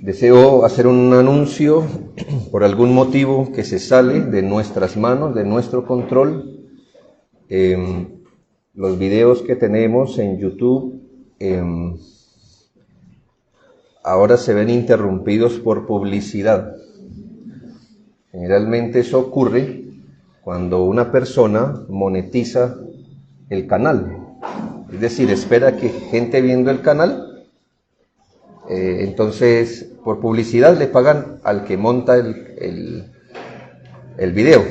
Deseo hacer un anuncio por algún motivo que se sale de nuestras manos, de nuestro control. Los videos que tenemos en YouTube ahora se ven interrumpidos por publicidad. Generalmente eso ocurre cuando una persona monetiza el canal. Es decir, espera que gente viendo el canal, entonces por publicidad le pagan al que monta el video.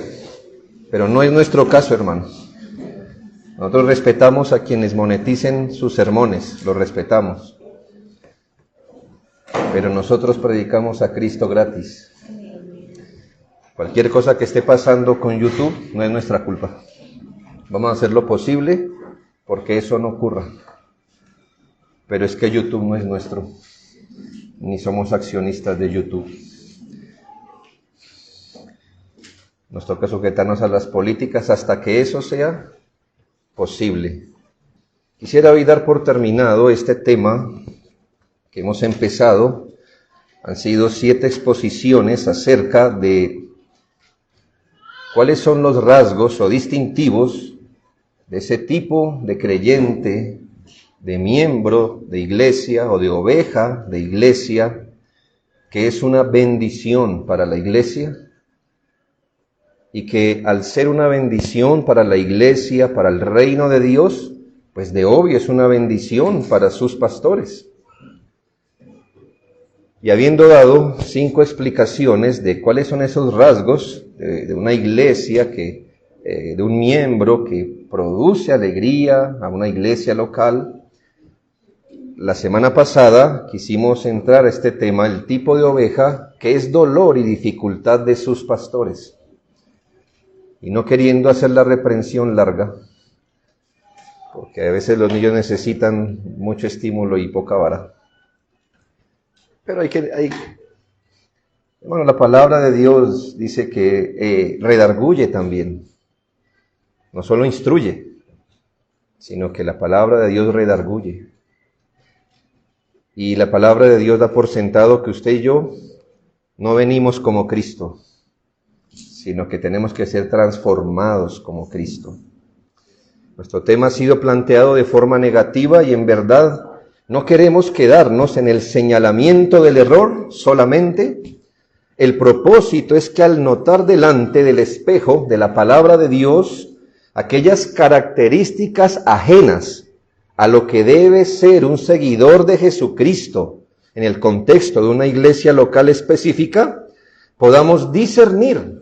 Pero no es nuestro caso, hermanos. Nosotros respetamos a quienes moneticen sus sermones, los respetamos. Pero nosotros predicamos a Cristo gratis. Cualquier cosa que esté pasando con YouTube no es nuestra culpa. Vamos a hacer lo posible porque eso no ocurra. Pero es que YouTube no es nuestro, ni somos accionistas de YouTube. Nos toca sujetarnos a las políticas hasta que eso sea posible. Quisiera hoy dar por terminado este tema que hemos empezado. Han sido 7 exposiciones acerca de cuáles son los rasgos o distintivos de ese tipo de creyente, de miembro de iglesia o de oveja de iglesia, que es una bendición para la iglesia y que al ser una bendición para la iglesia, para el reino de Dios, pues de obvio es una bendición para sus pastores. Y habiendo dado 5 explicaciones de cuáles son esos rasgos de una iglesia, de un miembro que produce alegría a una iglesia local, la semana pasada quisimos entrar a este tema, el tipo de oveja que es dolor y dificultad de sus pastores. Y no queriendo hacer la reprensión larga, porque a veces los niños necesitan mucho estímulo y poca vara. Pero bueno, la palabra de Dios dice que redarguye también. No solo instruye, sino que la palabra de Dios redarguye. Y la palabra de Dios da por sentado que usted y yo no venimos como Cristo, sino que tenemos que ser transformados como Cristo. Nuestro tema ha sido planteado de forma negativa y en verdad no queremos quedarnos en el señalamiento del error solamente. El propósito es que al notar delante del espejo de la palabra de Dios aquellas características ajenas a lo que debe ser un seguidor de Jesucristo en el contexto de una iglesia local específica, podamos discernir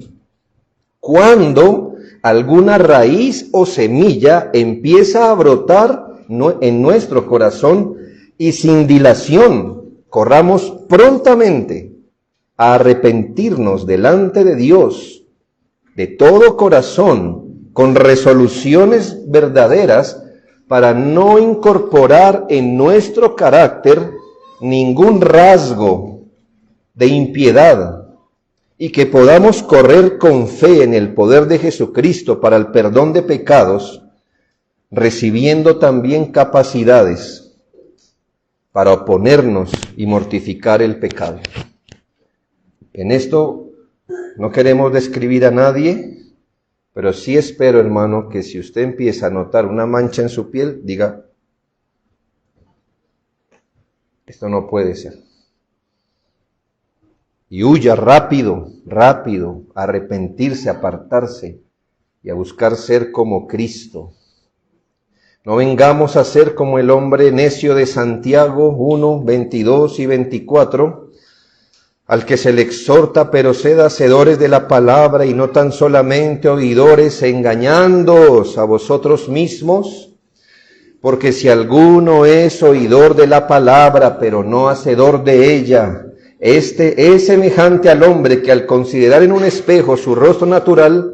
cuando alguna raíz o semilla empieza a brotar en nuestro corazón y sin dilación corramos prontamente a arrepentirnos delante de Dios de todo corazón con resoluciones verdaderas para no incorporar en nuestro carácter ningún rasgo de impiedad y que podamos correr con fe en el poder de Jesucristo para el perdón de pecados, recibiendo también capacidades para oponernos y mortificar el pecado. En esto no queremos describir a nadie, pero sí espero, hermano, que si usted empieza a notar una mancha en su piel, diga, esto no puede ser. Y huya rápido, a arrepentirse, a apartarse y a buscar ser como Cristo. No vengamos a ser como el hombre necio de Santiago 1, 22 y 24, al que se le exhorta, pero sed hacedores de la palabra y no tan solamente oidores, engañándoos a vosotros mismos, porque si alguno es oidor de la palabra, pero no hacedor de ella, este es semejante al hombre que al considerar en un espejo su rostro natural,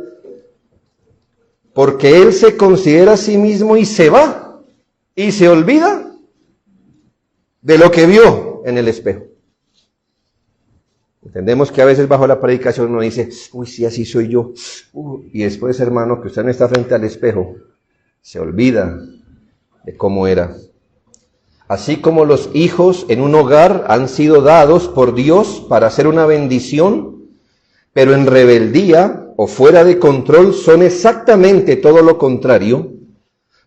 porque él se considera a sí mismo y se va, y se olvida de lo que vio en el espejo. Entendemos que a veces bajo la predicación uno dice, uy, sí, así soy yo. Y después, hermano, que usted no está frente al espejo, se olvida de cómo era. Así como los hijos en un hogar han sido dados por Dios para ser una bendición, pero en rebeldía o fuera de control son exactamente todo lo contrario,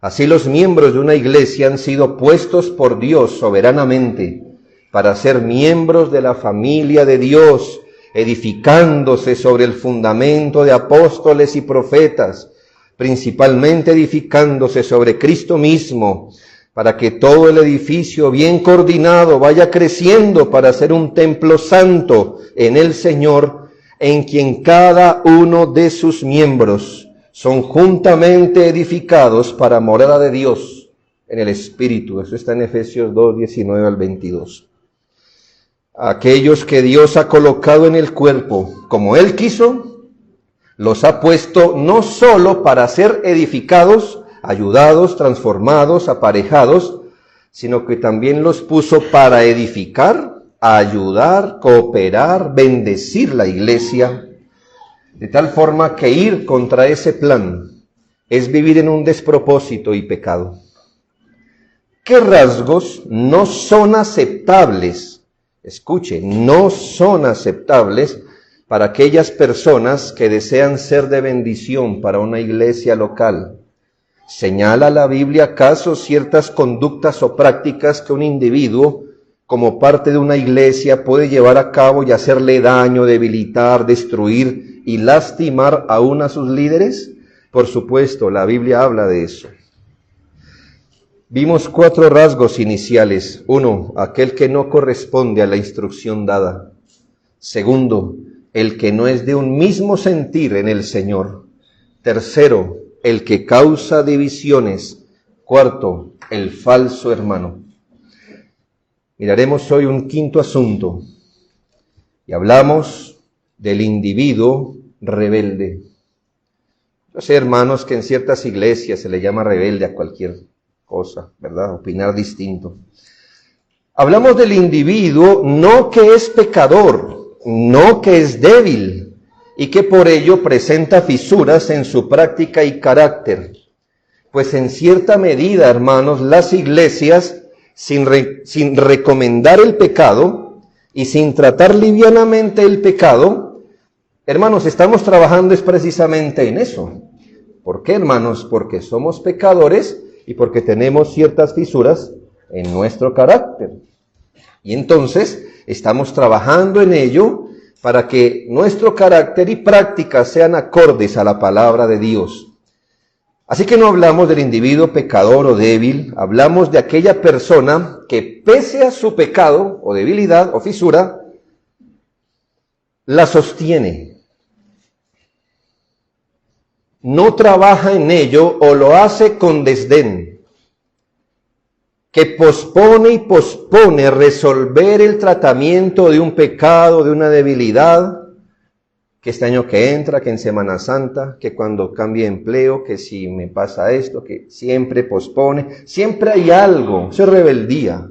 así los miembros de una iglesia han sido puestos por Dios soberanamente para ser miembros de la familia de Dios, edificándose sobre el fundamento de apóstoles y profetas, principalmente edificándose sobre Cristo mismo, para que todo el edificio bien coordinado vaya creciendo para ser un templo santo en el Señor, en quien cada uno de sus miembros son juntamente edificados para morada de Dios en el Espíritu. Eso está en Efesios 2, 19 al 22. Aquellos que Dios ha colocado en el cuerpo, como Él quiso, los ha puesto no solo para ser edificados, ayudados, transformados, aparejados, sino que también los puso para edificar, ayudar, cooperar, bendecir la iglesia, de tal forma que ir contra ese plan es vivir en un despropósito y pecado. ¿Qué rasgos no son aceptables? Escuche, no son aceptables para aquellas personas que desean ser de bendición para una iglesia local. ¿Señala la Biblia acaso ciertas conductas o prácticas que un individuo, como parte de una iglesia, puede llevar a cabo y hacerle daño, debilitar, destruir y lastimar aún a sus líderes? Por supuesto, la Biblia habla de eso. Vimos 4 rasgos iniciales. 1, aquel que no corresponde a la instrucción dada. 2, el que no es de un mismo sentir en el Señor. 3, el que causa divisiones. 4, el falso hermano. Miraremos hoy un 5.º asunto y hablamos del individuo rebelde. Yo sé, hermanos, que en ciertas iglesias se le llama rebelde a cualquier cosa, ¿verdad? Opinar distinto. Hablamos del individuo no que es pecador, no que es débil y que por ello presenta fisuras en su práctica y carácter. Pues en cierta medida, hermanos, las iglesias, sin recomendar el pecado y sin tratar livianamente el pecado, hermanos, estamos trabajando es precisamente en eso. ¿Por qué, hermanos? Porque somos pecadores y porque tenemos ciertas fisuras en nuestro carácter. Y entonces estamos trabajando en ello para que nuestro carácter y prácticas sean acordes a la palabra de Dios. Así que no hablamos del individuo pecador o débil, hablamos de aquella persona que pese a su pecado o debilidad o fisura, la sostiene. No trabaja en ello o lo hace con desdén, que pospone y pospone resolver el tratamiento de un pecado, de una debilidad, que este año que entra, que en Semana Santa, que cuando cambie de empleo, que si me pasa esto, que siempre pospone, siempre hay algo, eso es rebeldía.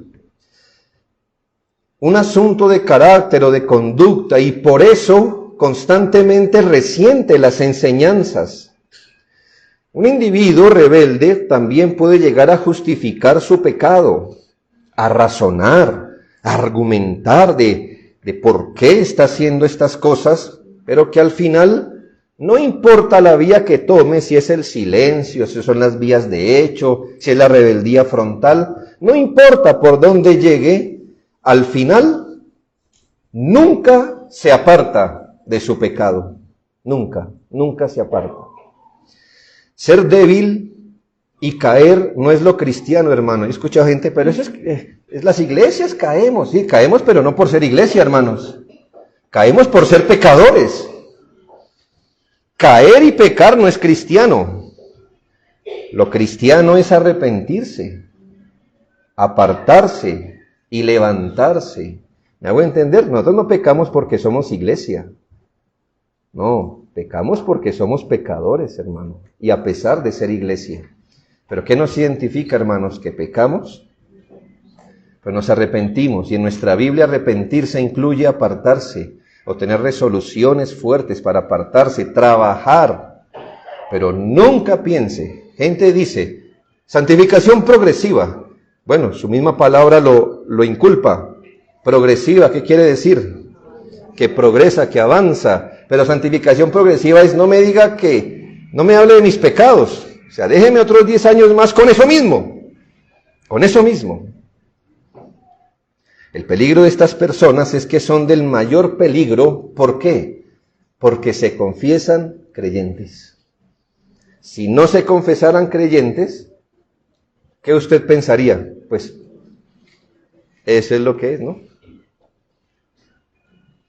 Un asunto de carácter o de conducta y por eso constantemente resiente las enseñanzas. Un individuo rebelde también puede llegar a justificar su pecado, a razonar, a argumentar de por qué está haciendo estas cosas, pero que al final no importa la vía que tome, si es el silencio, si son las vías de hecho, si es la rebeldía frontal, no importa por dónde llegue, al final nunca se aparta de su pecado. Nunca se aparta. Ser débil y caer no es lo cristiano, hermano. Yo he escuchado gente, pero eso es las iglesias caemos, sí, caemos, pero no por ser iglesia, hermanos. Caemos por ser pecadores. Caer y pecar no es cristiano. Lo cristiano es arrepentirse, apartarse y levantarse. ¿Me hago entender? Nosotros no pecamos porque somos iglesia. No, pecamos porque somos pecadores, hermano. Y a pesar de ser iglesia. ¿Pero qué nos identifica, hermanos? Que pecamos. Pues nos arrepentimos. Y en nuestra Biblia arrepentirse incluye apartarse. O tener resoluciones fuertes para apartarse, trabajar, pero nunca piense. Gente dice, santificación progresiva. Bueno, su misma palabra lo inculpa. Progresiva, ¿qué quiere decir? Que progresa, que avanza. Pero santificación progresiva es no me diga que, no me hable de mis pecados. O sea, déjeme otros 10 años más con eso mismo. Con eso mismo. El peligro de estas personas es que son del mayor peligro. ¿Por qué? Porque se confiesan creyentes. Si no se confesaran creyentes, ¿qué usted pensaría? Pues eso es lo que es, ¿no?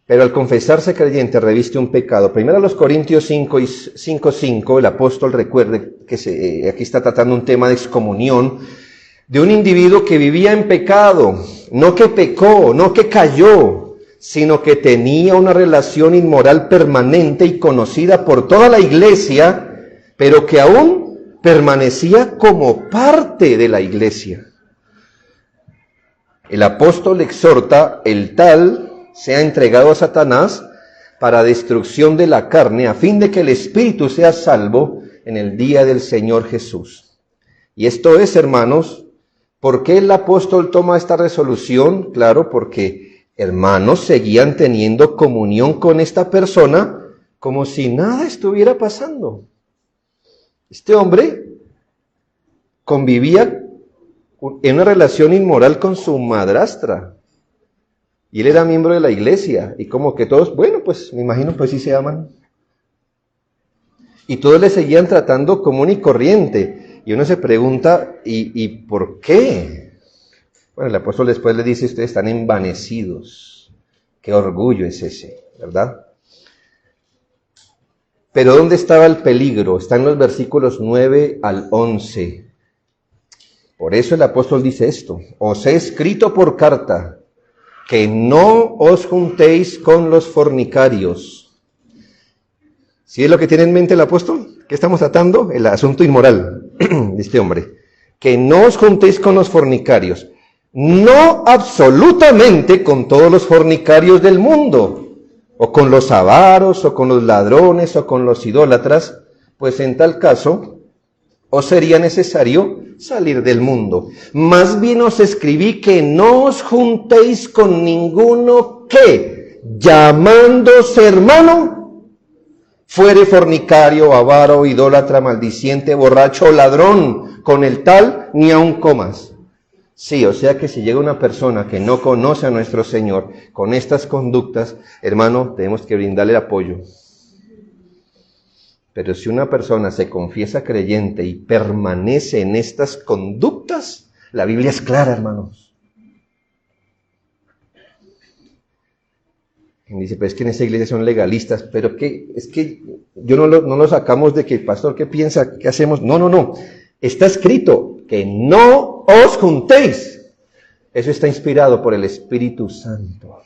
Pero al confesarse creyente reviste un pecado. Primero a los Corintios 5:5, el apóstol recuerde que aquí está tratando un tema de excomunión de un individuo que vivía en pecado, no que pecó, no que cayó, sino que tenía una relación inmoral permanente y conocida por toda la iglesia, pero que aún permanecía como parte de la iglesia. El apóstol exhorta: el tal sea entregado a Satanás para destrucción de la carne, a fin de que el espíritu sea salvo en el día del Señor Jesús. Y esto es, hermanos, ¿por qué el apóstol toma esta resolución? Claro, porque hermanos seguían teniendo comunión con esta persona como si nada estuviera pasando. Este hombre convivía en una relación inmoral con su madrastra. Y él era miembro de la iglesia. Y como que todos, bueno, pues me imagino pues sí se aman. Y todos le seguían tratando común y corriente. Y uno se pregunta, ¿y por qué? Bueno, el apóstol después le dice: ustedes están envanecidos. Qué orgullo es ese, ¿verdad? Pero ¿dónde estaba el peligro? Está en los versículos 9 al 11. Por eso el apóstol dice esto: os he escrito por carta que no os juntéis con los fornicarios. ¿Sí es lo que tiene en mente el apóstol? ¿Qué estamos tratando? El asunto inmoral de este hombre. Que no os juntéis con los fornicarios. No absolutamente con todos los fornicarios del mundo, o con los avaros, o con los ladrones, o con los idólatras, pues en tal caso os sería necesario salir del mundo. Más bien os escribí que no os juntéis con ninguno que, llamándose hermano, fuere fornicario, avaro, idólatra, maldiciente, borracho o ladrón, con el tal ni aun comas. Sí, o sea que si llega una persona que no conoce a nuestro Señor con estas conductas, hermano, tenemos que brindarle apoyo. Pero si una persona se confiesa creyente y permanece en estas conductas, la Biblia es clara, hermanos. Y dice, pues es que en esa iglesia son legalistas, pero ¿qué? Es que yo no lo sacamos de que el pastor, ¿qué piensa? ¿Qué hacemos? No. Está escrito que no os juntéis. Eso está inspirado por el Espíritu Santo.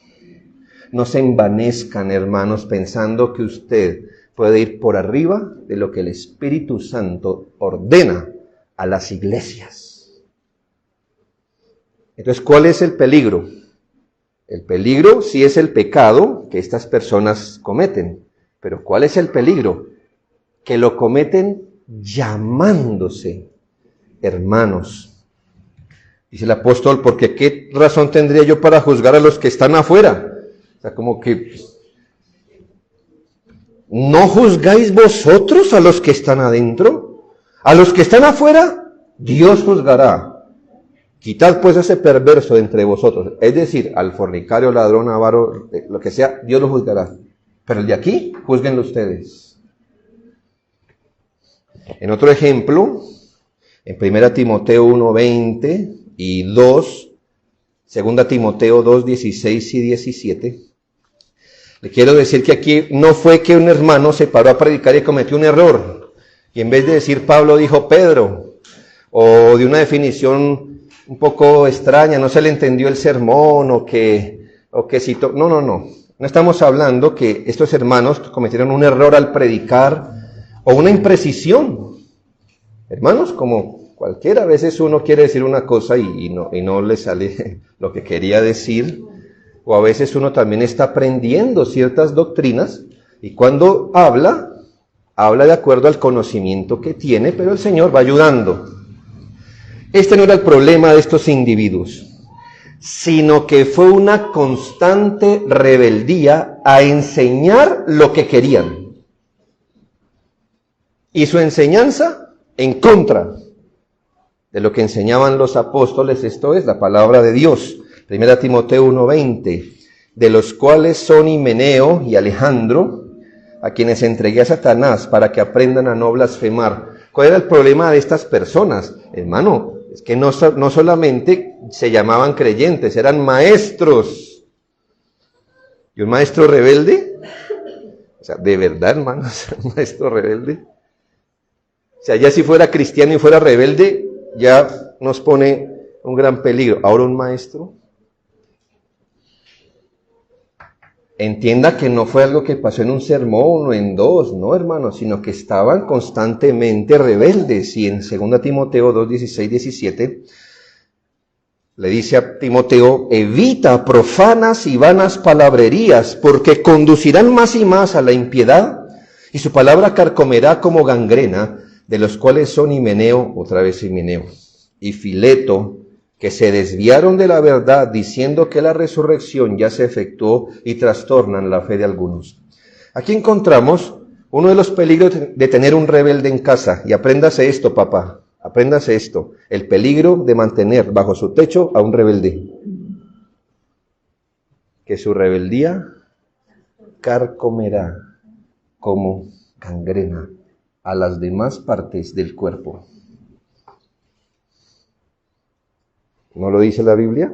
No se envanezcan, hermanos, pensando que usted puede ir por arriba de lo que el Espíritu Santo ordena a las iglesias. Entonces, ¿cuál es el peligro? El peligro sí es el pecado que estas personas cometen. Pero ¿cuál es el peligro? Que lo cometen llamándose hermanos. Dice el apóstol, porque ¿qué razón tendría yo para juzgar a los que están afuera? O sea, como que ¿no juzgáis vosotros a los que están adentro? A los que están afuera, Dios juzgará. Quitad pues ese perverso de entre vosotros. Es decir, al fornicario, ladrón, avaro, lo que sea, Dios lo juzgará. Pero el de aquí, júzguenlo ustedes. En otro ejemplo, en 1 Timoteo 1:20 y 2 Timoteo 2:16 y 17, le quiero decir que aquí no fue que un hermano se paró a predicar y cometió un error. Y en vez de decir Pablo, dijo Pedro, o de una definición un poco extraña, no se le entendió el sermón, o que citó. No. No estamos hablando que estos hermanos cometieron un error al predicar, o una imprecisión. Hermanos, como cualquiera, a veces uno quiere decir una cosa y no le sale lo que quería decir, o a veces uno también está aprendiendo ciertas doctrinas, y cuando habla de acuerdo al conocimiento que tiene, pero el Señor va ayudando. Este no era el problema de estos individuos, sino que fue una constante rebeldía a enseñar lo que querían. Y su enseñanza en contra de lo que enseñaban los apóstoles, esto es la palabra de Dios. 1 Timoteo 1:20, de los cuales son Himeneo y Alejandro, a quienes entregué a Satanás para que aprendan a no blasfemar. ¿Cuál era el problema de estas personas? Hermano, es que no solamente se llamaban creyentes, eran maestros. ¿Y un maestro rebelde? O sea, ¿de verdad, hermanos? ¿Un maestro rebelde? O sea, ya si fuera cristiano y fuera rebelde, ya nos pone un gran peligro. ¿Ahora un maestro? Entienda que no fue algo que pasó en un sermón o en dos, no, hermanos, sino que estaban constantemente rebeldes. Y en 2 Timoteo 2, 16, 17, le dice a Timoteo: evita profanas y vanas palabrerías, porque conducirán más y más a la impiedad, y su palabra carcomerá como gangrena, de los cuales son Himeneo, otra vez Himeneo, y Fileto, que se desviaron de la verdad diciendo que la resurrección ya se efectuó y trastornan la fe de algunos. Aquí encontramos uno de los peligros de tener un rebelde en casa. Y apréndase esto, papá, apréndase esto: el peligro de mantener bajo su techo a un rebelde. Que su rebeldía carcomerá como gangrena a las demás partes del cuerpo. ¿No lo dice la Biblia?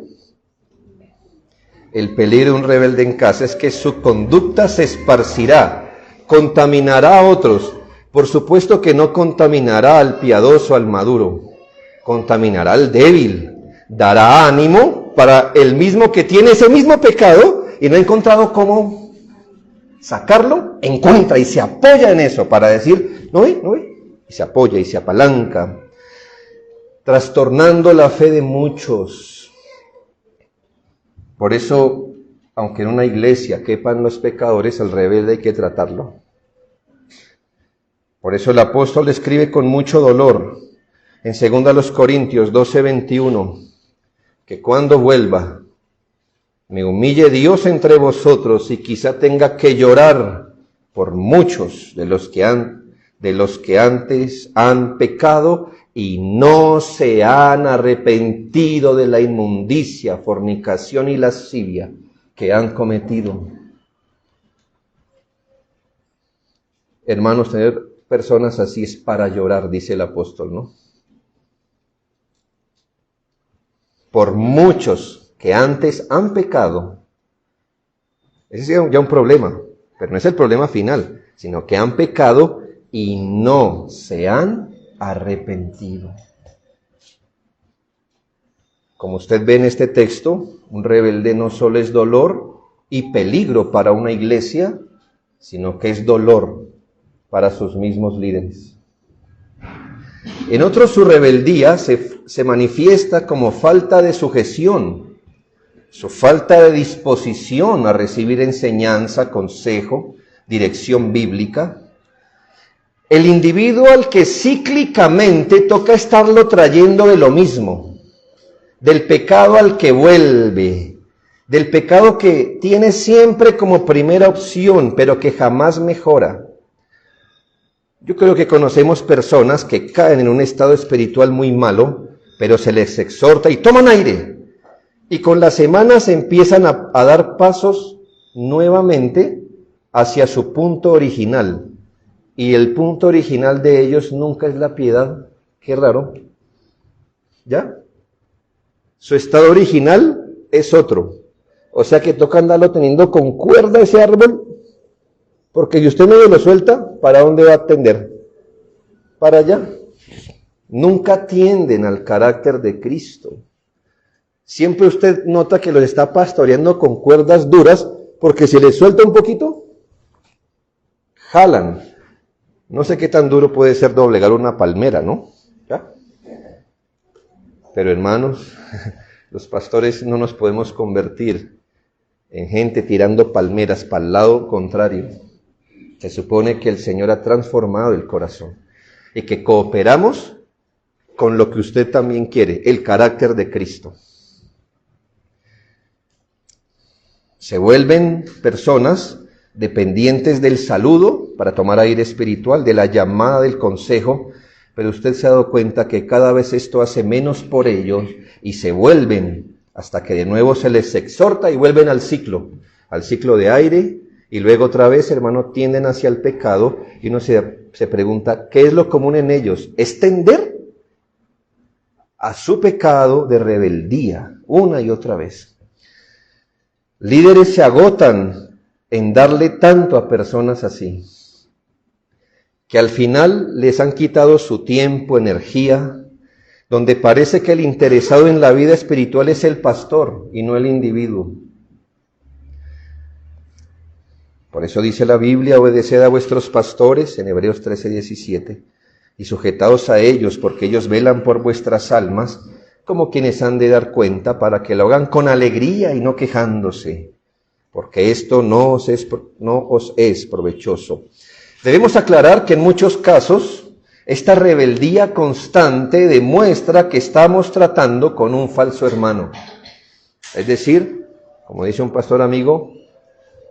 El peligro de un rebelde en casa es que su conducta se esparcirá, contaminará a otros. Por supuesto que no contaminará al piadoso, al maduro, contaminará al débil, dará ánimo para el mismo que tiene ese mismo pecado y no ha encontrado cómo sacarlo, encuentra y se apoya en eso para decir: no ve, y se apoya y se apalanca, trastornando la fe de muchos. Por eso, aunque en una iglesia quepan los pecadores, al rebelde hay que tratarlo. Por eso el apóstol escribe con mucho dolor en 2 Corintios 12:21, que cuando vuelva me humille Dios entre vosotros y quizá tenga que llorar por muchos de los que antes han pecado y no se han arrepentido de la inmundicia, fornicación y lascivia que han cometido. Hermanos, tener personas así es para llorar, dice el apóstol, ¿no? Por muchos que antes han pecado. Ese es ya un problema, pero no es el problema final, sino que han pecado y no se han arrepentido. Como usted ve en este texto, un rebelde no solo es dolor y peligro para una iglesia, sino que es dolor para sus mismos líderes. En otros, su rebeldía se manifiesta como falta de sujeción, su falta de disposición a recibir enseñanza, consejo, dirección bíblica. El individuo al que cíclicamente toca estarlo trayendo de lo mismo, del pecado al que vuelve, del pecado que tiene siempre como primera opción, pero que jamás mejora. Yo creo que conocemos personas que caen en un estado espiritual muy malo, pero se les exhorta y toman aire. Y con las semanas empiezan a dar pasos nuevamente hacia su punto original. Y el punto original de ellos nunca es la piedad. Qué raro. ¿Ya? Su estado original es otro. O sea que toca andarlo teniendo con cuerda ese árbol, porque si usted no lo suelta, ¿para dónde va a tender? Para allá. Nunca tienden al carácter de Cristo. Siempre usted nota que los está pastoreando con cuerdas duras, porque si les suelta un poquito, jalan. No sé qué tan duro puede ser doblegar una palmera, ¿no? ¿Ya? Pero hermanos, los pastores no nos podemos convertir en gente tirando palmeras para el lado contrario. Se supone que el Señor ha transformado el corazón y que cooperamos con lo que usted también quiere, el carácter de Cristo. Se vuelven personas dependientes del saludo para tomar aire espiritual, de la llamada del consejo, pero usted se ha dado cuenta que cada vez esto hace menos por ellos y se vuelven hasta que de nuevo se les exhorta y vuelven al ciclo de aire, y luego otra vez, hermano, tienden hacia el pecado y uno se pregunta, ¿qué es lo común en ellos? Es tender a su pecado de rebeldía una y otra vez. Líderes se agotan en darle tanto a personas así, que al final les han quitado su tiempo, energía, donde parece que el interesado en la vida espiritual es el pastor y no el individuo. Por eso dice la Biblia, obedeced a vuestros pastores, en Hebreos 13:17, y sujetaos a ellos, porque ellos velan por vuestras almas, como quienes han de dar cuenta, para que lo hagan con alegría y no quejándose, porque esto no os es provechoso. Debemos aclarar que en muchos casos, esta rebeldía constante demuestra que estamos tratando con un falso hermano. Es decir, como dice un pastor amigo,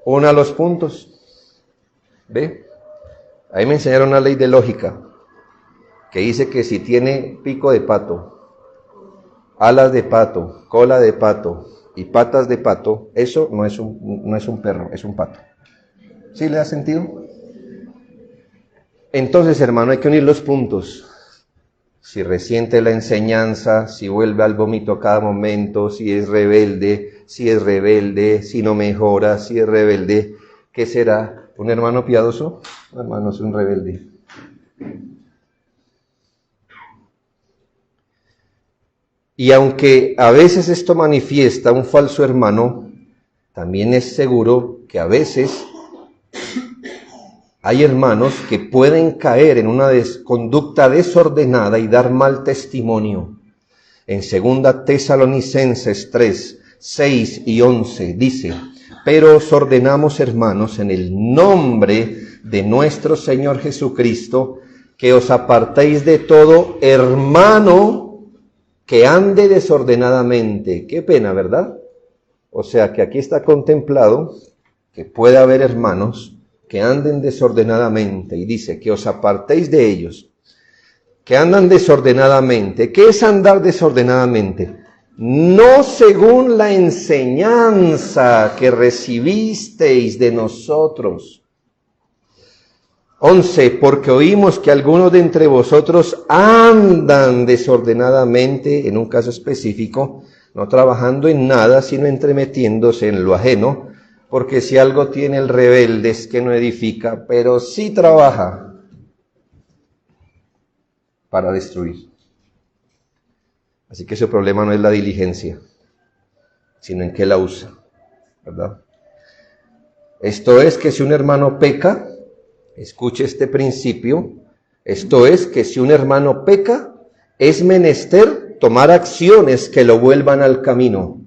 una los puntos. ¿Ve? Ahí me enseñaron una ley de lógica, que dice que si tiene pico de pato, alas de pato, cola de pato y patas de pato, eso no es un perro, es un pato. ¿Sí le da sentido? Entonces, hermano, hay que unir los puntos. Si resiente la enseñanza, si vuelve al vómito a cada momento, si es rebelde, si no mejora, si es rebelde, ¿qué será? ¿Un hermano piadoso? Hermano, es un rebelde. Y aunque a veces esto manifiesta un falso hermano, también es seguro que a veces hay hermanos que pueden caer en una conducta desordenada y dar mal testimonio. En 2 Tesalonicenses 3, 6 y 11 dice, pero os ordenamos, hermanos, en el nombre de nuestro Señor Jesucristo, que os apartéis de todo hermano que ande desordenadamente. Qué pena, ¿verdad? O sea que aquí está contemplado que puede haber hermanos que anden desordenadamente, y dice que os apartéis de ellos, que andan desordenadamente. ¿Qué es andar desordenadamente? No según la enseñanza que recibisteis de nosotros. 11, porque oímos que algunos de entre vosotros andan desordenadamente, en un caso específico, no trabajando en nada, sino entremetiéndose en lo ajeno, porque si algo tiene el rebelde es que no edifica, pero sí trabaja para destruir. Así que su problema no es la diligencia, sino en qué la usa, ¿verdad? Esto es que si un hermano peca, escuche este principio, esto es que si un hermano peca, es menester tomar acciones que lo vuelvan al camino.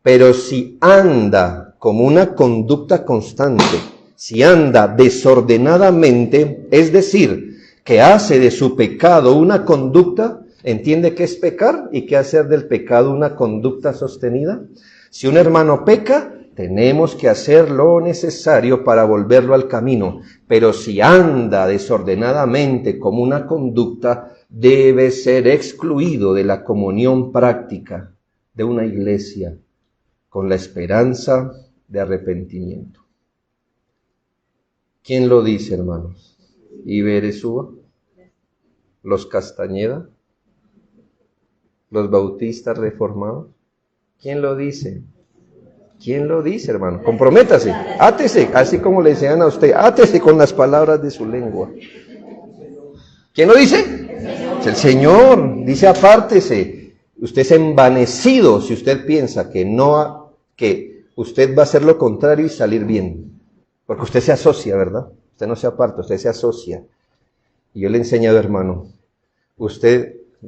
Pero si anda como una conducta constante, si anda desordenadamente, es decir, que hace de su pecado una conducta, entiende qué es pecar y qué hacer del pecado una conducta sostenida. Si un hermano peca, tenemos que hacer lo necesario para volverlo al camino, pero si anda desordenadamente como una conducta, debe ser excluido de la comunión práctica de una iglesia con la esperanza de arrepentimiento. ¿Quién lo dice, hermanos? ¿Iberesúa? ¿Los Castañeda? ¿Los bautistas reformados? ¿Quién lo dice? ¿Quién lo dice, hermano? Comprométase, átese, así como le decían a usted, átese con las palabras de su lengua. ¿Quién lo dice? Es el Señor. Dice, apártese. Usted es envanecido si usted piensa que usted va a hacer lo contrario y salir bien. Porque usted se asocia, ¿verdad? Usted no se aparta, usted se asocia. Y yo le he enseñado, hermano, yo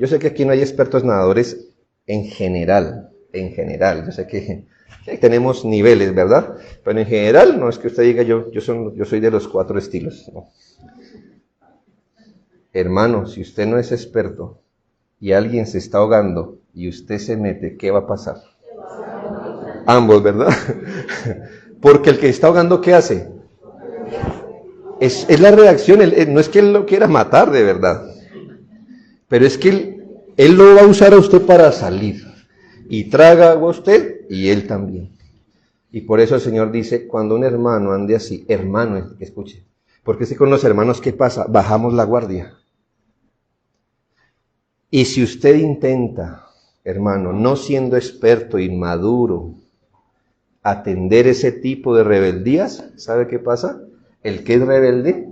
sé que aquí no hay expertos nadadores en general, yo sé que tenemos niveles, ¿verdad? Pero en general, no es que usted diga yo soy de los 4 estilos, no. Hermano, si usted no es experto, y alguien se está ahogando y usted se mete, ¿qué va a pasar? Ambos, ¿verdad? Porque el que está ahogando, ¿qué hace? Es la reacción, no es que él lo quiera matar de verdad, pero es que él lo va a usar a usted para salir. Y traga agua a usted y él también. Y por eso el Señor dice, cuando un hermano ande así, hermano, escuche, porque si con los hermanos, ¿qué pasa? Bajamos la guardia. Y si usted intenta, hermano, no siendo experto, inmaduro, atender ese tipo de rebeldías, ¿sabe qué pasa? El que es rebelde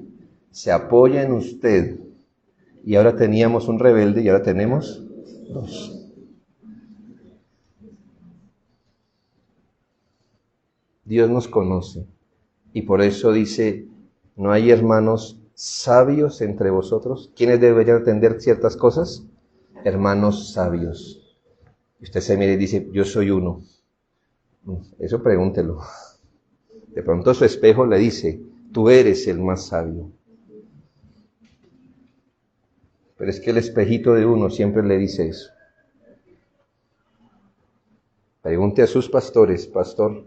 se apoya en usted. Y ahora teníamos un rebelde y ahora tenemos dos. Dios nos conoce y por eso dice, ¿no hay hermanos sabios entre vosotros? ¿Quiénes deberían atender ciertas cosas? Hermanos sabios. Y usted se mira y dice, yo soy uno. Eso pregúntelo. De pronto su espejo le dice, tú eres el más sabio. Pero es que el espejito de uno siempre le dice eso. Pregunte a sus pastores, pastor,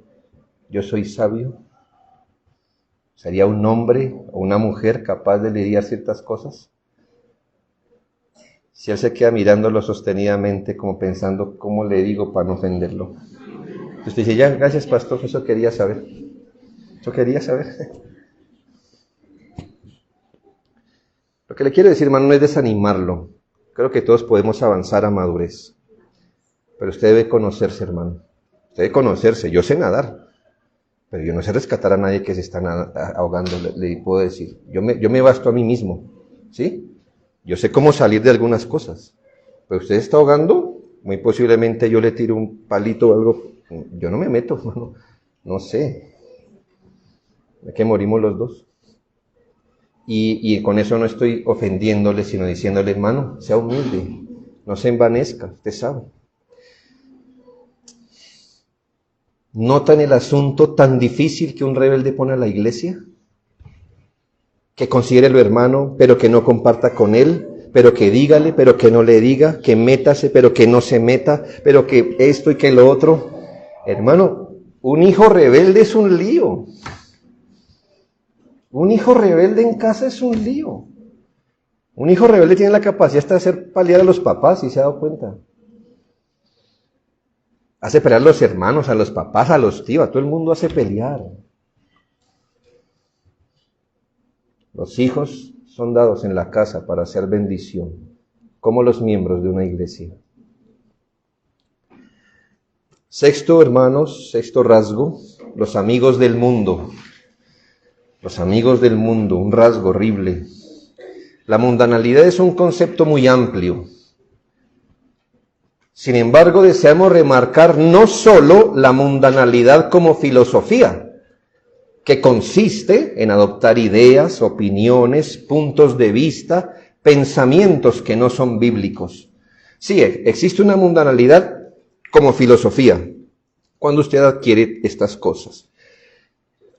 ¿yo soy sabio? ¿Sería un hombre o una mujer capaz de lidiar ciertas cosas? Si él se queda mirándolo sostenidamente como pensando, ¿cómo le digo para no ofenderlo? Usted dice, ya, gracias pastor, eso quería saber. Eso quería saber. Lo que le quiero decir, hermano, no es desanimarlo. Creo que todos podemos avanzar a madurez. Pero usted debe conocerse, hermano. Usted debe conocerse. Yo sé nadar, pero yo no sé rescatar a nadie que se está ahogando, le puedo decir. Yo me basto a mí mismo, ¿sí? Yo sé cómo salir de algunas cosas. Pero usted está ahogando, muy posiblemente yo le tiro un palito o algo. Yo no me meto, hermano. No sé. Es que morimos los dos. Y con eso no estoy ofendiéndole, sino diciéndole, hermano, sea humilde, no se envanezca, usted sabe. ¿Notan el asunto tan difícil que un rebelde pone a la iglesia? Que considere lo hermano, pero que no comparta con él, pero que dígale, pero que no le diga, que métase, pero que no se meta, pero que esto y que lo otro. Hermano, un hijo rebelde es un lío. Un hijo rebelde en casa es un lío. Un hijo rebelde tiene la capacidad de hacer pelear a los papás, ¿sí se ha dado cuenta? Hace pelear a los hermanos, a los papás, a los tíos, a todo el mundo hace pelear. Los hijos son dados en la casa para hacer bendición, como los miembros de una iglesia. Sexto, hermanos, sexto rasgo, los amigos del mundo. Los amigos del mundo, un rasgo horrible. La mundanalidad es un concepto muy amplio. Sin embargo, deseamos remarcar no solo la mundanalidad como filosofía, que consiste en adoptar ideas, opiniones, puntos de vista, pensamientos que no son bíblicos. Sí, existe una mundanalidad como filosofía, cuando usted adquiere estas cosas.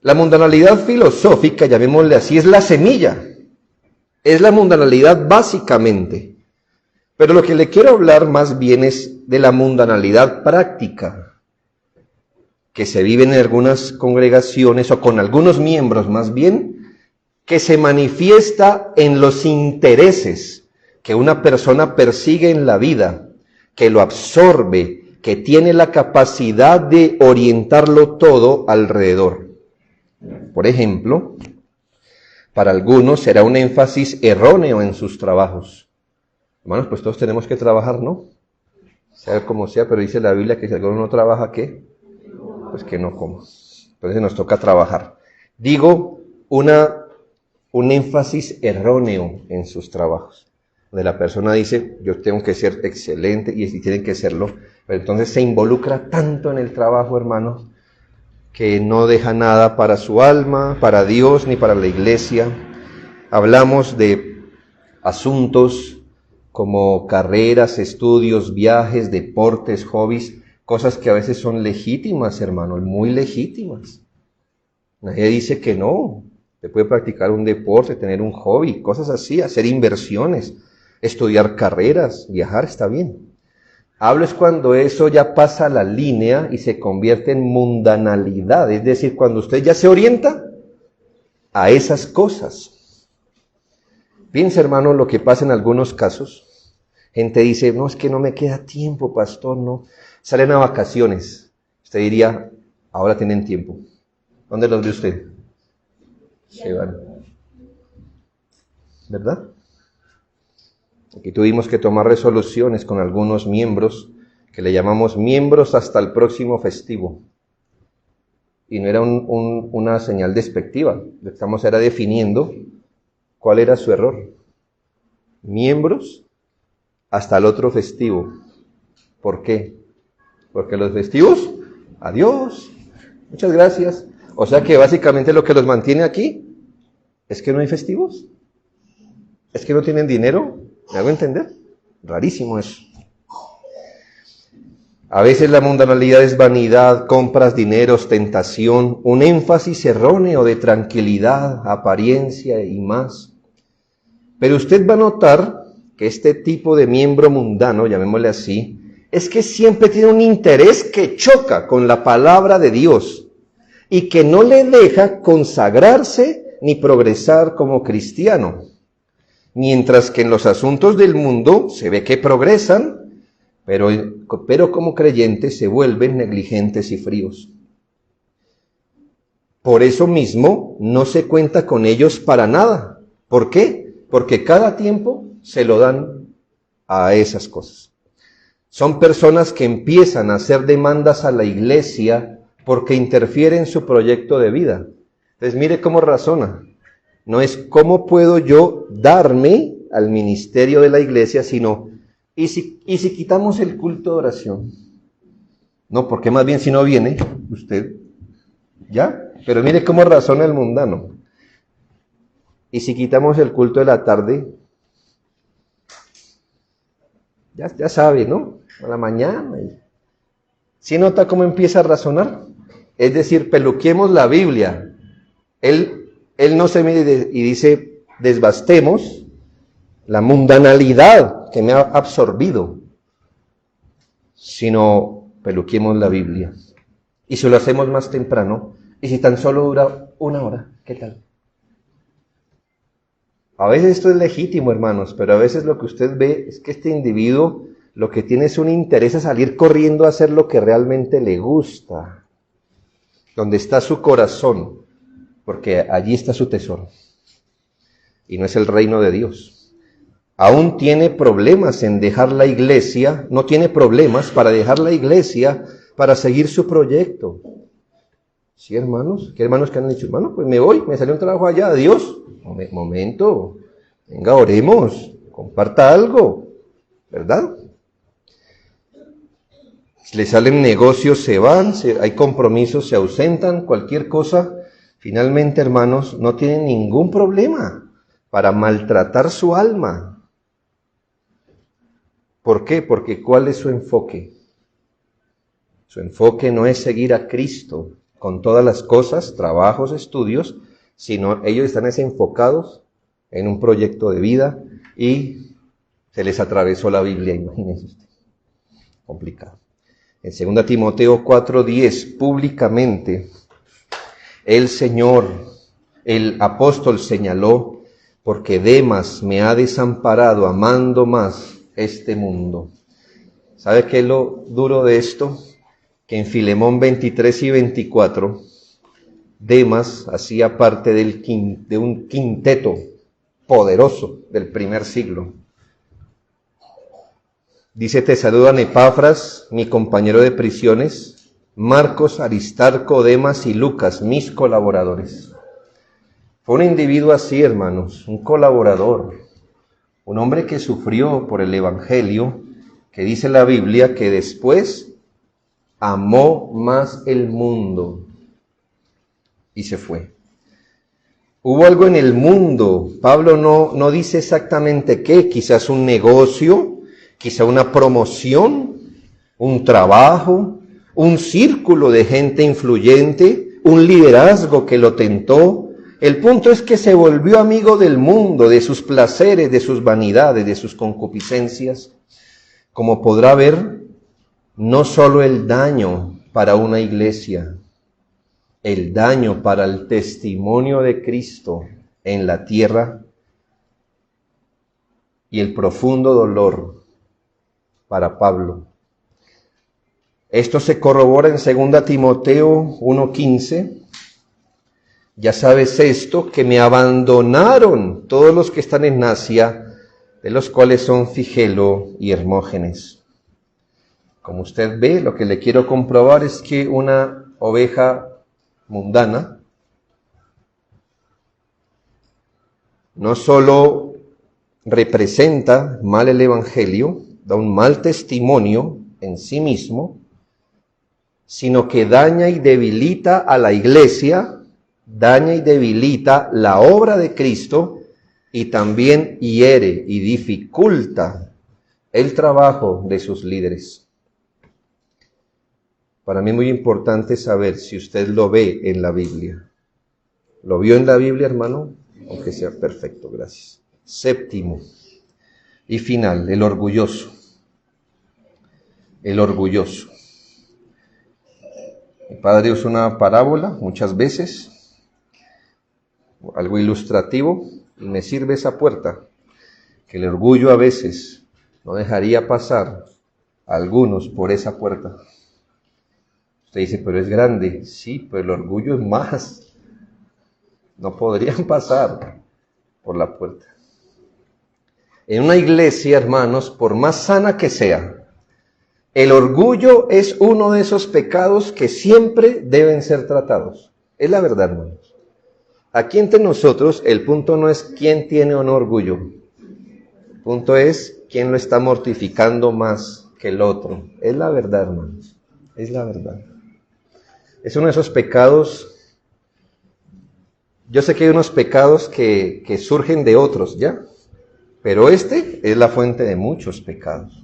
La mundanalidad filosófica, llamémosle así, es la semilla. Es la mundanalidad básicamente. Pero lo que le quiero hablar más bien es de la mundanalidad práctica, que se vive en algunas congregaciones o con algunos miembros más bien, que se manifiesta en los intereses que una persona persigue en la vida, que lo absorbe, que tiene la capacidad de orientarlo todo alrededor. Por ejemplo, para algunos será un énfasis erróneo en sus trabajos. Hermanos, pues todos tenemos que trabajar, ¿no? Sea como sea, pero dice la Biblia que si alguno no trabaja, ¿qué? Pues que no coma. Entonces nos toca trabajar. Digo, un énfasis erróneo en sus trabajos. Donde la persona dice, yo tengo que ser excelente y tienen que serlo. Pero entonces se involucra tanto en el trabajo, hermanos, que no deja nada para su alma, para Dios, ni para la iglesia. Hablamos de asuntos como carreras, estudios, viajes, deportes, hobbies, cosas que a veces son legítimas, hermanos, muy legítimas. Nadie dice que no. Se puede practicar un deporte, tener un hobby, cosas así, hacer inversiones. Estudiar carreras, viajar, está bien. Hablo es cuando eso ya pasa la línea y se convierte en mundanalidad, es decir, cuando usted ya se orienta a esas cosas. Piensa, hermano, lo que pasa en algunos casos. Gente dice, no, es que no me queda tiempo, pastor, no. Salen a vacaciones. Usted diría, ahora tienen tiempo. ¿Dónde los ve usted? Se van. ¿Verdad? Aquí tuvimos que tomar resoluciones con algunos miembros, que le llamamos miembros hasta el próximo festivo. Y no era una señal despectiva, lo que estamos era definiendo cuál era su error. Miembros hasta el otro festivo. ¿Por qué? Porque los festivos, adiós, muchas gracias. O sea que básicamente lo que los mantiene aquí es que no hay festivos. Es que no tienen dinero. ¿Me hago entender? Rarísimo eso. A veces la mundanalidad es vanidad, compras, dinero, ostentación, un énfasis erróneo de tranquilidad, apariencia y más. Pero usted va a notar que este tipo de miembro mundano, llamémosle así, es que siempre tiene un interés que choca con la palabra de Dios y que no le deja consagrarse ni progresar como cristiano. Mientras que en los asuntos del mundo se ve que progresan, pero como creyentes se vuelven negligentes y fríos. Por eso mismo no se cuenta con ellos para nada. ¿Por qué? Porque cada tiempo se lo dan a esas cosas. Son personas que empiezan a hacer demandas a la iglesia porque interfiere en su proyecto de vida. Entonces mire cómo razona. No es cómo puedo yo darme al ministerio de la iglesia, sino, ¿y si quitamos el culto de oración? No, porque más bien si no viene, usted, ¿ya? Pero mire cómo razona el mundano. ¿Y si quitamos el culto de la tarde? Ya sabe, ¿no? A la mañana. ¿Sí nota cómo empieza a razonar? Es decir, peluquemos la Biblia. Él no se mide y dice, desbastemos la mundanalidad que me ha absorbido, sino peluquemos la Biblia. Y si lo hacemos más temprano, y si tan solo dura 1 hora, ¿qué tal? A veces esto es legítimo, hermanos, pero a veces lo que usted ve es que este individuo lo que tiene es un interés a salir corriendo a hacer lo que realmente le gusta, donde está su corazón. Porque allí está su tesoro. Y no es el reino de Dios. Aún tiene problemas en dejar la iglesia, no tiene problemas para dejar la iglesia para seguir su proyecto. ¿Sí, hermanos? ¿Qué hermanos que han dicho? Hermano, pues me voy, me salió un trabajo allá, adiós. Momento, venga, oremos, comparta algo, ¿verdad? Si le salen negocios, se van, hay compromisos, se ausentan, cualquier cosa. Finalmente, hermanos, no tienen ningún problema para maltratar su alma. ¿Por qué? Porque ¿cuál es su enfoque? Su enfoque no es seguir a Cristo con todas las cosas, trabajos, estudios, sino ellos están enfocados en un proyecto de vida y se les atravesó la Biblia, imagínense usted. Complicado. En 2 Timoteo 4:10, públicamente, el Señor, el apóstol señaló, porque Demas me ha desamparado amando más este mundo. ¿Sabe qué es lo duro de esto? Que en Filemón 23 y 24, Demas hacía parte de un quinteto poderoso del primer siglo. Dice, te saludan Epafras, mi compañero de prisiones, Marcos, Aristarco, Demas y Lucas, mis colaboradores. Fue un individuo así, hermanos, un colaborador, un hombre que sufrió por el Evangelio, que dice la Biblia que después amó más el mundo y se fue. Hubo algo en el mundo, Pablo no dice exactamente qué, quizás un negocio, quizá una promoción, un trabajo, un círculo de gente influyente, un liderazgo que lo tentó El punto es que se volvió amigo del mundo, de sus placeres, de sus vanidades, de sus concupiscencias. Como podrá ver, no solo el daño para una iglesia, el daño para el testimonio de Cristo en la tierra y el profundo dolor para Pablo. Esto se corrobora en 2 Timoteo 1:15. Ya sabes esto, que me abandonaron todos los que están en Asia, de los cuales son Figelo y Hermógenes. Como usted ve, lo que le quiero comprobar es que una oveja mundana no solo representa mal el Evangelio, da un mal testimonio en sí mismo, sino que daña y debilita a la iglesia, daña y debilita la obra de Cristo y también hiere y dificulta el trabajo de sus líderes. Para mí es muy importante saber si usted lo ve en la Biblia. ¿Lo vio en la Biblia, hermano? Aunque sea perfecto, gracias. Séptimo y final, el orgulloso. El orgulloso. Mi padre usa una parábola muchas veces, algo ilustrativo, y me sirve esa puerta, que el orgullo a veces no dejaría pasar a algunos por esa puerta. Usted dice, pero es grande. Sí, pero el orgullo es más. No podrían pasar por la puerta. En una iglesia, hermanos, por más sana que sea, el orgullo es uno de esos pecados que siempre deben ser tratados. Es la verdad, hermanos. Aquí entre nosotros, el punto no es quién tiene o no orgullo. El punto es quién lo está mortificando más que el otro. Es la verdad, hermanos. Es la verdad. Es uno de esos pecados. Yo sé que hay unos pecados que surgen de otros, ¿ya? Pero este es la fuente de muchos pecados.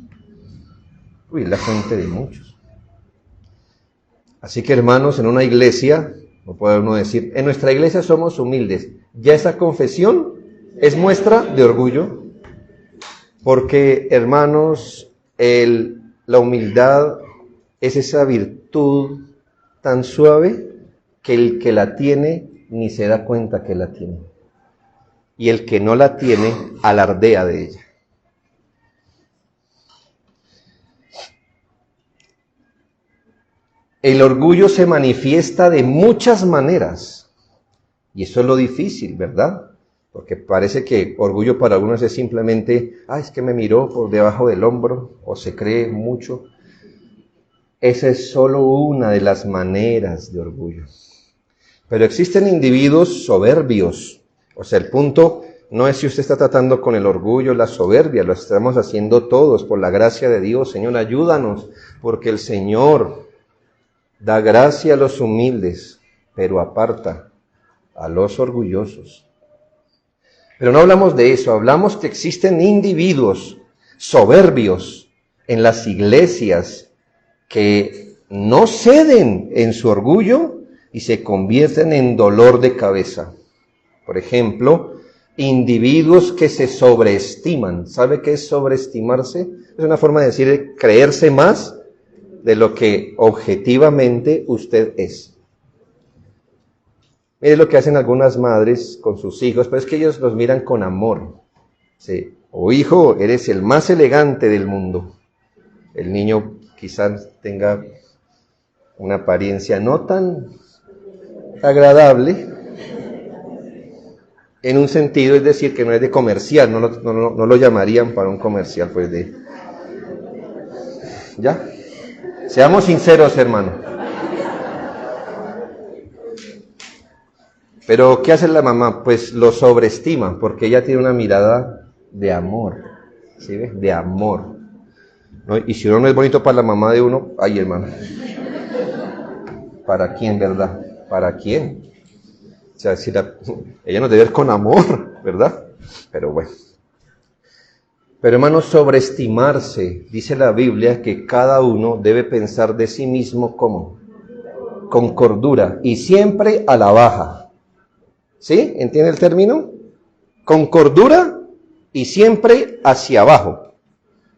Es la fuente de muchos. Así que, hermanos, en una iglesia, no puede uno decir, en nuestra iglesia somos humildes. Ya esa confesión es muestra de orgullo. Porque, hermanos, la humildad es esa virtud tan suave que el que la tiene ni se da cuenta que la tiene. Y el que no la tiene alardea de ella. El orgullo se manifiesta de muchas maneras. Y eso es lo difícil, ¿verdad? Porque parece que orgullo para algunos es simplemente, es que me miró por debajo del hombro, o se cree mucho. Esa es solo una de las maneras de orgullo. Pero existen individuos soberbios. O sea, el punto no es si usted está tratando con el orgullo, la soberbia, lo estamos haciendo todos por la gracia de Dios. Señor, ayúdanos, porque el Señor da gracia a los humildes, pero aparta a los orgullosos. Pero no hablamos de eso, hablamos que existen individuos soberbios en las iglesias que no ceden en su orgullo y se convierten en dolor de cabeza. Por ejemplo, individuos que se sobreestiman. ¿Sabe qué es sobreestimarse? Es una forma de decir creerse más de lo que objetivamente usted es. Mire lo que hacen algunas madres con sus hijos, pero es que ellos los miran con amor. Sí. O hijo, eres el más elegante del mundo. El niño quizás tenga una apariencia no tan agradable, en un sentido, es decir, que no es de comercial, no lo llamarían para un comercial, pues de... ¿Ya? Seamos sinceros, hermano. Pero, ¿qué hace la mamá? Pues lo sobreestima, porque ella tiene una mirada de amor, ¿sí ve? De amor. ¿No? Y si uno no es bonito para la mamá de uno, ay, hermano. ¿Para quién, verdad? ¿Para quién? O sea, si ella nos debe ver con amor, ¿verdad? Pero bueno. Pero hermanos, sobreestimarse, dice la Biblia que cada uno debe pensar de sí mismo ¿cómo? Con cordura y siempre a la baja. ¿Sí? ¿Entiende el término? Con cordura y siempre hacia abajo,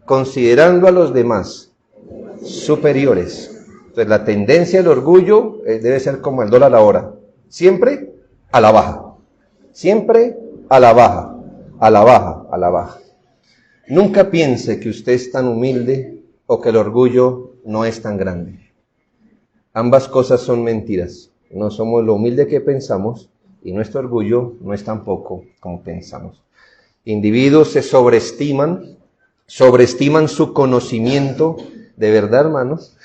considerando a los demás superiores. Entonces la tendencia del orgullo debe ser como el dólar ahora, siempre a la baja, siempre a la baja, a la baja, a la baja. Nunca piense que usted es tan humilde o que el orgullo no es tan grande. Ambas cosas son mentiras. No somos lo humilde que pensamos y nuestro orgullo no es tan poco como pensamos. Individuos se sobreestiman su conocimiento. De verdad, hermanos,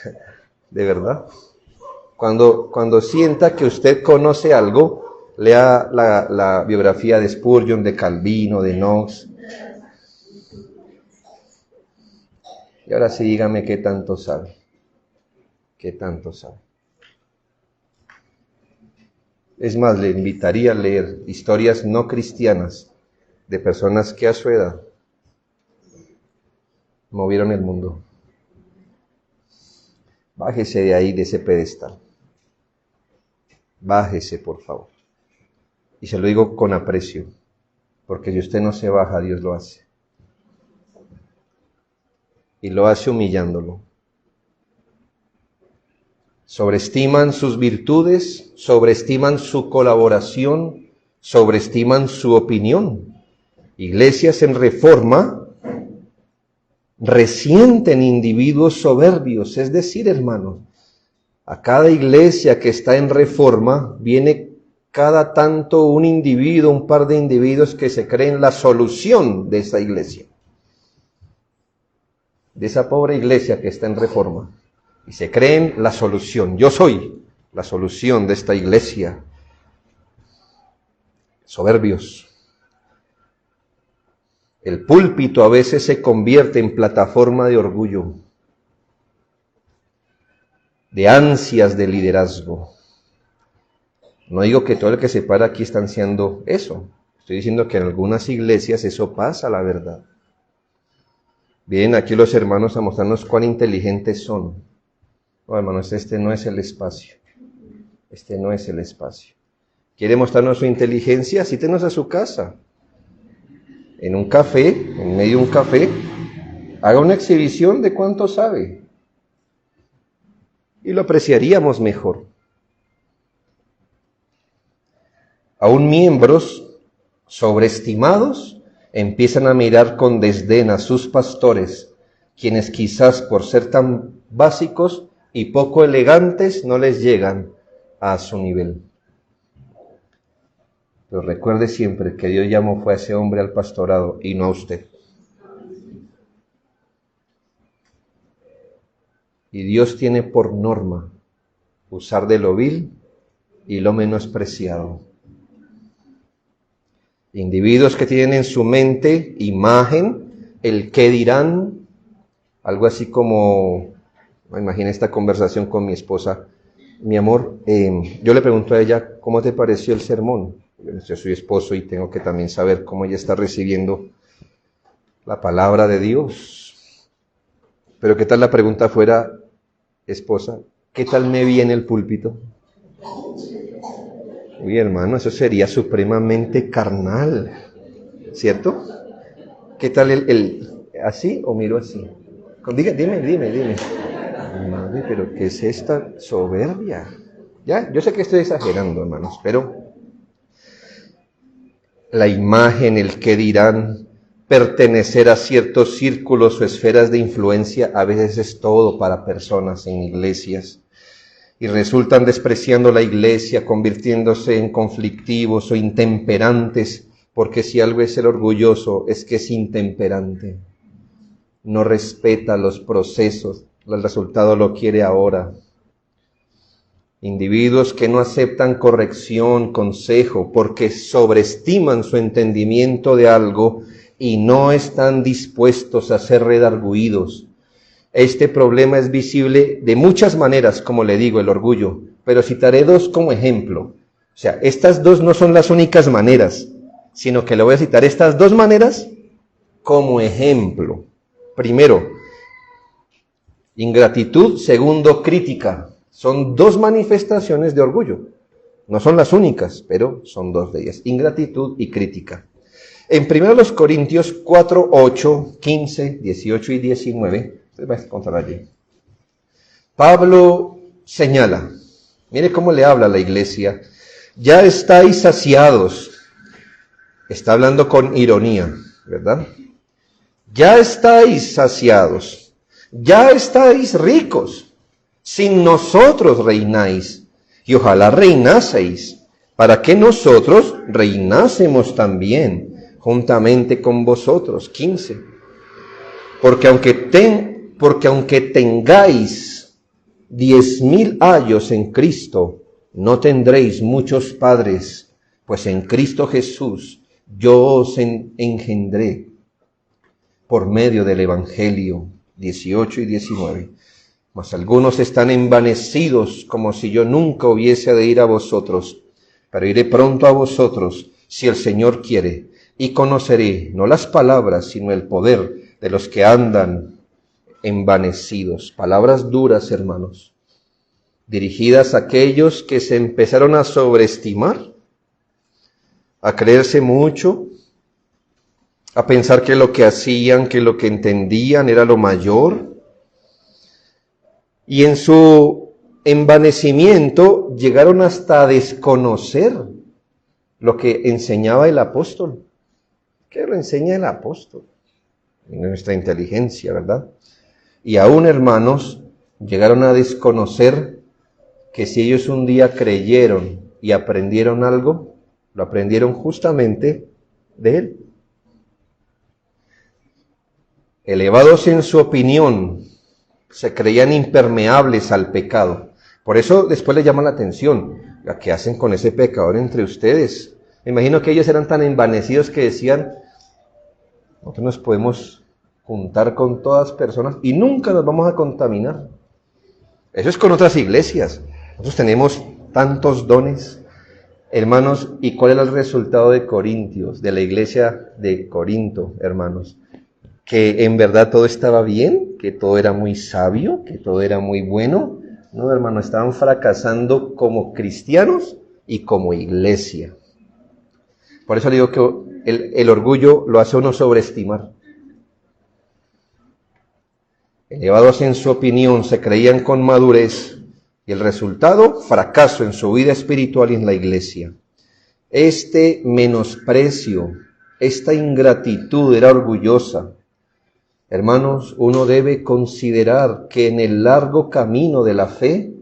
de verdad. Cuando sienta que usted conoce algo, lea la biografía de Spurgeon, de Calvino, de Knox. Y ahora sí, dígame qué tanto sabe. ¿Qué tanto sabe? Es más, le invitaría a leer historias no cristianas de personas que a su edad movieron el mundo. Bájese de ahí, de ese pedestal. Bájese, por favor. Y se lo digo con aprecio, porque si usted no se baja, Dios lo hace. Y lo hace humillándolo. Sobreestiman sus virtudes, sobreestiman su colaboración, sobreestiman su opinión. Iglesias en reforma resienten individuos soberbios, es decir, hermanos, a cada iglesia que está en reforma viene cada tanto un individuo, un par de individuos que se creen la solución de esa iglesia, de esa pobre iglesia que está en reforma. Y se creen la solución. Yo soy la solución de esta iglesia. Soberbios. El púlpito a veces se convierte en plataforma de orgullo, de ansias de liderazgo. No digo que todo el que se para aquí está ansiando eso. Estoy diciendo que en algunas iglesias eso pasa, la verdad. Vienen aquí los hermanos a mostrarnos cuán inteligentes son. No, hermanos, este no es el espacio. Este no es el espacio. ¿Quiere mostrarnos su inteligencia? Cítenos a su casa. En un café, en medio de un café, haga una exhibición de cuánto sabe. Y lo apreciaríamos mejor. Aún miembros sobreestimados empiezan a mirar con desdén a sus pastores, quienes quizás por ser tan básicos y poco elegantes no les llegan a su nivel. Pero recuerde siempre que Dios llamó fue a ese hombre al pastorado y no a usted. Y Dios tiene por norma usar de lo vil y lo menospreciado. Individuos que tienen en su mente imagen, el qué dirán, algo así como, imagina esta conversación con mi esposa. Mi amor, yo le pregunto a ella, ¿cómo te pareció el sermón? Yo soy esposo y tengo que también saber cómo ella está recibiendo la palabra de Dios. Pero ¿qué tal la pregunta fuera, esposa, ¿qué tal me vi en el púlpito? Uy, hermano, eso sería supremamente carnal, ¿cierto? ¿Qué tal el así o miro así? Dime. Madre, pero ¿qué es esta soberbia? Ya, yo sé que estoy exagerando, hermanos, pero la imagen, el qué dirán, pertenecer a ciertos círculos o esferas de influencia, a veces es todo para personas en iglesias. Y resultan despreciando la iglesia, convirtiéndose en conflictivos o intemperantes, porque si algo es el orgulloso, es que es intemperante. No respeta los procesos, el resultado lo quiere ahora. Individuos que no aceptan corrección, consejo, porque sobreestiman su entendimiento de algo y no están dispuestos a ser redarguidos. Este problema es visible de muchas maneras, como le digo, el orgullo, pero citaré dos como ejemplo. O sea, estas dos no son las únicas maneras, sino que le voy a citar estas dos maneras como ejemplo. Primero, ingratitud. Segundo, crítica. Son dos manifestaciones de orgullo. No son las únicas, pero son dos de ellas, ingratitud y crítica. En 1 Corintios 4, 8, 15, 18 y 19, ustedes van a encontrar allí. Pablo señala, mire cómo le habla a la iglesia, ya estáis saciados, está hablando con ironía, ¿verdad? Ya estáis saciados, ya estáis ricos, sin nosotros reináis, y ojalá reinaseis, para que nosotros reinásemos también, juntamente con vosotros. 15. Porque aunque tengáis 10,000 años en Cristo, no tendréis muchos padres, pues en Cristo Jesús yo os engendré por medio del Evangelio. 18 y 19. Mas algunos están envanecidos, como si yo nunca hubiese de ir a vosotros, pero iré pronto a vosotros, si el Señor quiere, y conoceré no las palabras, sino el poder de los que andan envanecidos. Palabras duras, hermanos, dirigidas a aquellos que se empezaron a sobreestimar, a creerse mucho, a pensar que lo que hacían, que lo que entendían era lo mayor, y en su envanecimiento llegaron hasta a desconocer lo que enseñaba el apóstol. ¿Qué lo enseña el apóstol? En nuestra inteligencia, ¿verdad? Y aún, hermanos, llegaron a desconocer que si ellos un día creyeron y aprendieron algo, lo aprendieron justamente de él. Elevados en su opinión, se creían impermeables al pecado. Por eso después le llama la atención, ¿qué hacen con ese pecador entre ustedes? Me imagino que ellos eran tan envanecidos que decían, nosotros nos podemos juntar con todas personas y nunca nos vamos a contaminar. Eso es con otras iglesias. Nosotros tenemos tantos dones, hermanos. ¿Y cuál era el resultado de Corintios, de la iglesia de Corinto, hermanos? Que en verdad todo estaba bien, que todo era muy sabio, que todo era muy bueno. No, hermano, estaban fracasando como cristianos y como iglesia. Por eso le digo que el orgullo lo hace uno sobreestimar. Elevados en su opinión, se creían con madurez, y el resultado, fracaso en su vida espiritual y en la iglesia. Este menosprecio, esta ingratitud era orgullosa. Hermanos, uno debe considerar que en el largo camino de la fe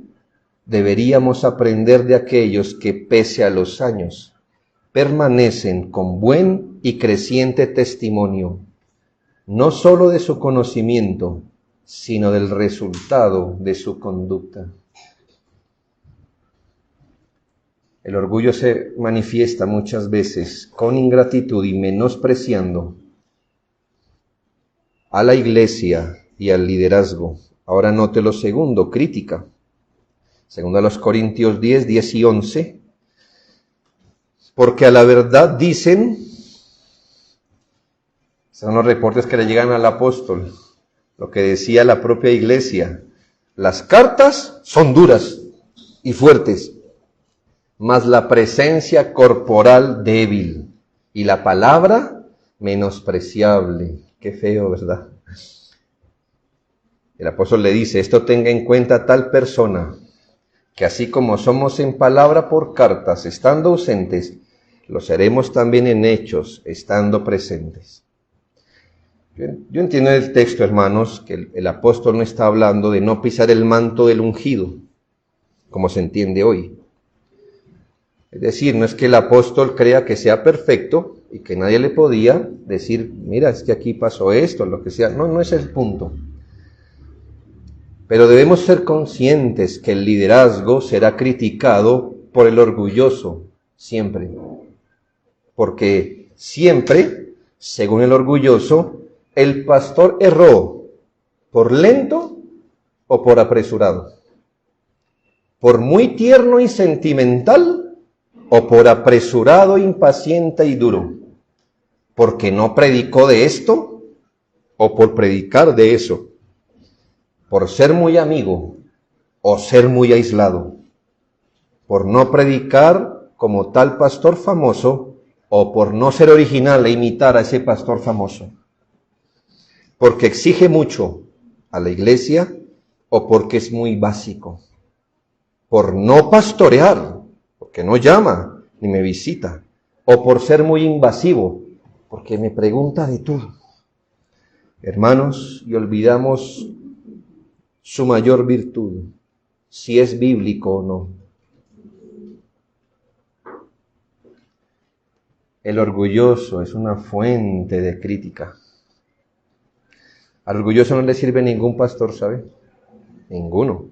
deberíamos aprender de aquellos que, pese a los años, permanecen con buen y creciente testimonio, no solo de su conocimiento, sino del resultado de su conducta. El orgullo se manifiesta muchas veces con ingratitud y menospreciando a la iglesia y al liderazgo. Ahora note lo segundo, crítica. Segundo a los Corintios 10, 10 y 11. Porque a la verdad dicen, son los reportes que le llegan al apóstol, lo que decía la propia iglesia, las cartas son duras y fuertes, mas la presencia corporal débil y la palabra menospreciable. Qué feo, ¿verdad? El apóstol le dice, esto tenga en cuenta tal persona, que así como somos en palabra por cartas, estando ausentes, lo seremos también en hechos, estando presentes. Yo entiendo el texto, hermanos, que el apóstol no está hablando de no pisar el manto del ungido, como se entiende hoy. Es decir, no es que el apóstol crea que sea perfecto y que nadie le podía decir, mira, es que aquí pasó esto, lo que sea. No, no es el punto. Pero debemos ser conscientes que el liderazgo será criticado por el orgulloso, siempre. Porque siempre, según el orgulloso, el pastor erró por lento o por apresurado, por muy tierno y sentimental o por apresurado, impaciente y duro, porque no predicó de esto o por predicar de eso, por ser muy amigo o ser muy aislado. por no predicar como tal pastor famoso o por no ser original e imitar a ese pastor famoso, porque exige mucho a la iglesia o porque es muy básico, por no pastorear, porque no llama ni me visita, o por ser muy invasivo, porque me pregunta de todo. Hermanos, y olvidamos su mayor virtud, si es bíblico o no. El orgulloso es una fuente de crítica. Al orgulloso no le sirve ningún pastor, ¿sabe? Ninguno.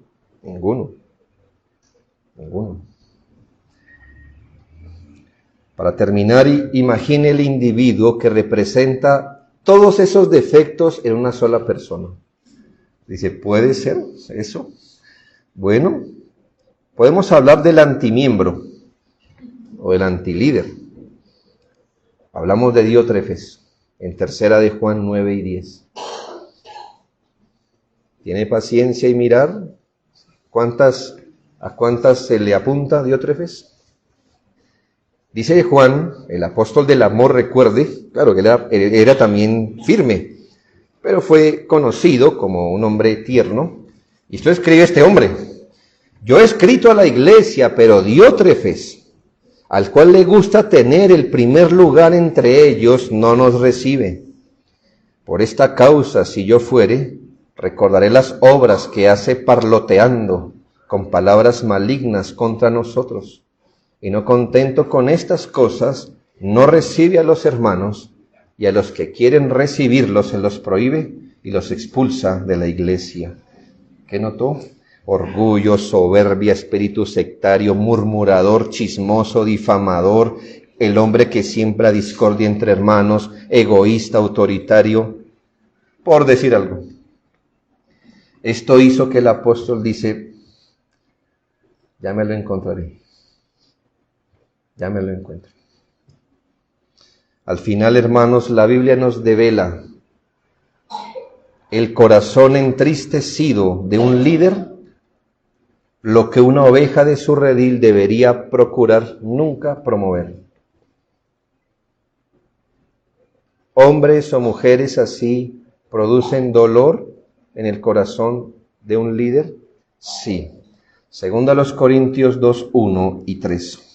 Para terminar, imagine el individuo que representa todos esos defectos en una sola persona. Dice, ¿puede ser eso? Bueno, podemos hablar del antimiembro o del antilíder. Hablamos de Diótrefes en 3 de Juan 9 y 10. ¿Tiene paciencia y mirar a cuántas se le apunta Diótrefes? Dice Juan, el apóstol del amor, recuerde, claro que era también firme, pero fue conocido como un hombre tierno. Y esto escribe este hombre: yo he escrito a la iglesia, pero Diótrefes, al cual le gusta tener el primer lugar entre ellos, no nos recibe. Por esta causa, si yo fuere, recordaré las obras que hace parloteando con palabras malignas contra nosotros. Y no contento con estas cosas, no recibe a los hermanos, y a los que quieren recibirlos se los prohíbe y los expulsa de la iglesia. ¿Qué notó? Orgullo, soberbia, espíritu sectario, murmurador, chismoso, difamador, el hombre que siembra discordia entre hermanos, egoísta, autoritario, por decir algo. Esto hizo que el apóstol dice, ya me lo encontraré. Ya me lo encuentro. Al final, hermanos, la Biblia nos devela el corazón entristecido de un líder, lo que una oveja de su redil debería procurar nunca promover. Hombres o mujeres así producen dolor en el corazón de un líder. Sí. Segunda a los Corintios 2, 1 y 3.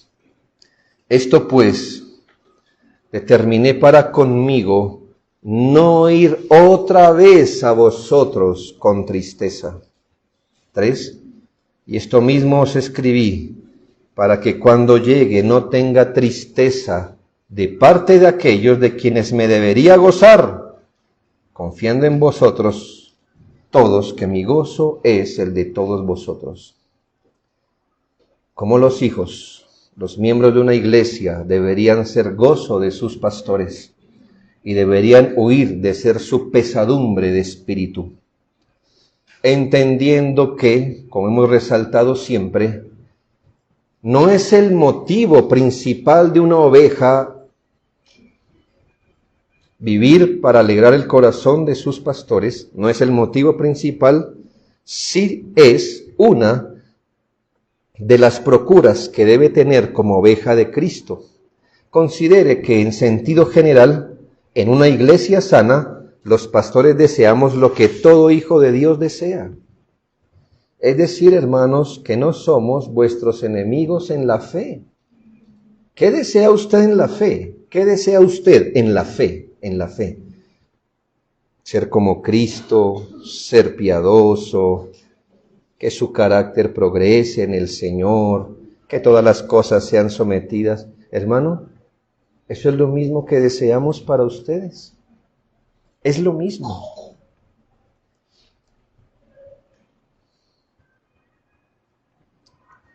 Esto pues, determiné para conmigo no ir otra vez a vosotros con tristeza. 3. Y esto mismo os escribí, para que cuando llegue no tenga tristeza de parte de aquellos de quienes me debería gozar, confiando en vosotros todos, que mi gozo es el de todos vosotros. Como los hijos, los miembros de una iglesia deberían ser gozo de sus pastores y deberían huir de ser su pesadumbre de espíritu, entendiendo que, como hemos resaltado siempre, no es el motivo principal de una oveja vivir para alegrar el corazón de sus pastores, no es el motivo principal, sí es una de las procuras que debe tener como oveja de Cristo. Considere que en sentido general, en una iglesia sana, los pastores deseamos lo que todo hijo de Dios desea. Es decir, hermanos, que no somos vuestros enemigos en la fe. ¿Qué desea usted en la fe? ¿Qué desea usted en la fe? En la fe. Ser como Cristo, ser piadoso, que su carácter progrese en el Señor, que todas las cosas sean sometidas. Hermano, eso es lo mismo que deseamos para ustedes. Es lo mismo.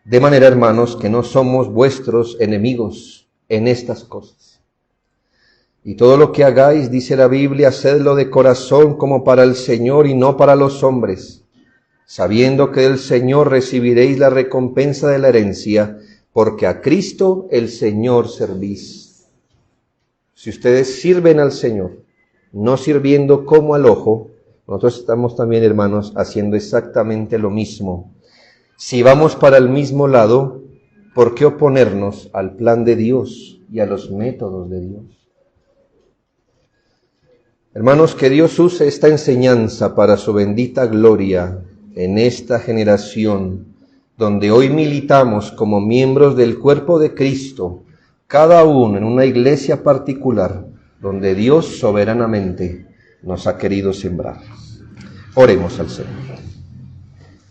De manera, hermanos, que no somos vuestros enemigos en estas cosas. Y todo lo que hagáis, dice la Biblia, hacedlo de corazón como para el Señor y no para los hombres, sabiendo que del Señor recibiréis la recompensa de la herencia, porque a Cristo el Señor servís. Si ustedes sirven al Señor, no sirviendo como al ojo, nosotros estamos también, hermanos, haciendo exactamente lo mismo. Si vamos para el mismo lado, ¿Por qué oponernos al plan de Dios y a los métodos de Dios? Hermanos, que Dios use esta enseñanza para su bendita gloria en esta generación, donde hoy militamos como miembros del cuerpo de Cristo, cada uno en una iglesia particular, donde Dios soberanamente nos ha querido sembrar. Oremos al Señor.